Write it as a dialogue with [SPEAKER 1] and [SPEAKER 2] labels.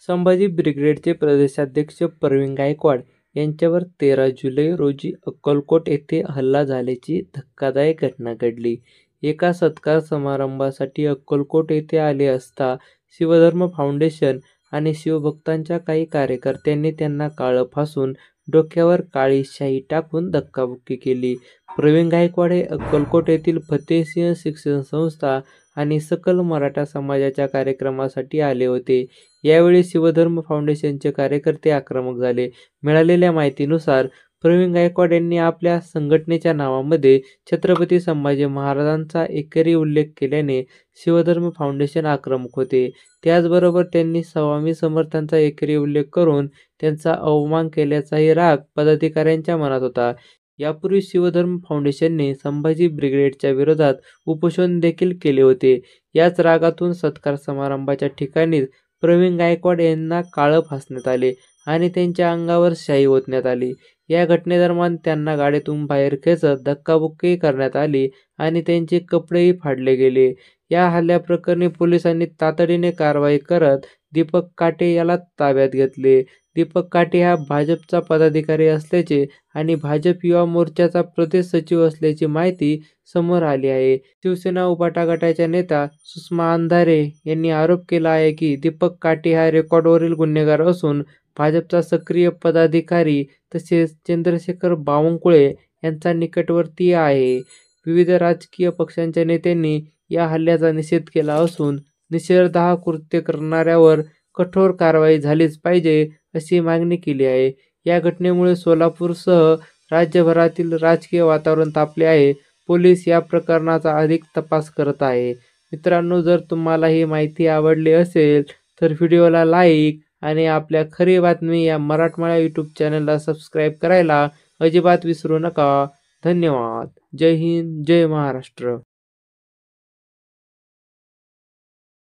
[SPEAKER 1] संभाजी ब्रिगेडचे प्रदेशाध्यक्ष प्रवीण गायकवाड यांच्यावर 13 जुलै रोजी अक्कलकोट येथे हल्ला झाल्याची धक्कादायक घटना घडली. एका सत्कार समारंभासाठी अक्कलकोट येथे आले असता शिवधर्म फाउंडेशन आणि शिवभक्तांच्या काही कार्यकर्त्यांनी त्यांना काळं फासून डोक्यावर काळी शाई टाकून धक्काबुक्की केली. प्रवीण गायकवाड हे अक्कलकोट येथील फतेहसिंह शिक्षण संस्था आणि सकल मराठा समाजाच्या कार्यक्रमासाठी आले होते. यावेळी शिवधर्म फाउंडेशनचे कार्यकर्ते आक्रमक झाले. मिळालेल्या माहितीनुसार प्रवीण गायकवाड यांनी आपल्या संघटनेच्या नावामध्ये छत्रपती संभाजी महाराजांचा एकेरी उल्लेख केल्याने शिवधर्म फाउंडेशन आक्रमक होते. त्याचबरोबर त्यांनी स्वामी समर्थांचा एकेरी उल्लेख करून त्यांचा अवमान केल्याचाही राग पदाधिकाऱ्यांच्या मनात होता. यापूर्वी शिवधर्म फाउंडेशनने संभाजी ब्रिगेडच्या विरोधात उपोषण देखील केले होते. याच रागातून सत्कार समारंभाच्या ठिकाणीच प्रवीण गायकवाड यांना काळं फासण्यात आले आणि त्यांच्या अंगावर शाई ओतण्यात आली. या घटनेदरम्यान त्यांना गाडीतून बाहेर खेचत धक्काबुक्की करण्यात आली आणि त्यांचे कपडेही फाडले गेले. या हल्ल्याप्रकरणी पोलिसांनी तातडीने कारवाई करत दीपक काटे याला ताब्यात घेतले. दीपक काटे हा भाजपचा पदाधिकारी असल्याचे आणि भाजप युवा मोर्चाचा प्रदेश सचिव असल्याची माहिती समोर आली आहे. शिवसेना उभाटा गटाच्या नेत्या सुषमा अंधारे यांनी आरोप केला आहे की दीपक काटे हा रेकॉर्डवरील गुन्हेगार असून भाजपचा सक्रिय पदाधिकारी तसेच चंद्रशेखर बावनकुळे यांचा निकटवर्तीय आहे. विविध राजकीय पक्षांच्या नेत्यांनी या हल्ल्याचा निषेध केला असून निषेधार्ह कृत्य करणाऱ्यावर कठोर कारवाई झालीच पाहिजे अशी मागणी केली आहे. या घटनेमुळे सोलापूरसह राज्यभरातील राजकीय वातावरण तापले आहे. पोलीस या प्रकरणाचा अधिक तपास करत आहे. मित्रांनो, जर तुम्हाला ही माहिती आवडली असेल तर व्हिडिओला लाईक आणि आपल्या खरी बातमी या मराठमोळ्या यूट्यूब चॅनलला सबस्क्राईब करायला अजिबात विसरू नका. धन्यवाद. जय हिंद, जय महाराष्ट्र.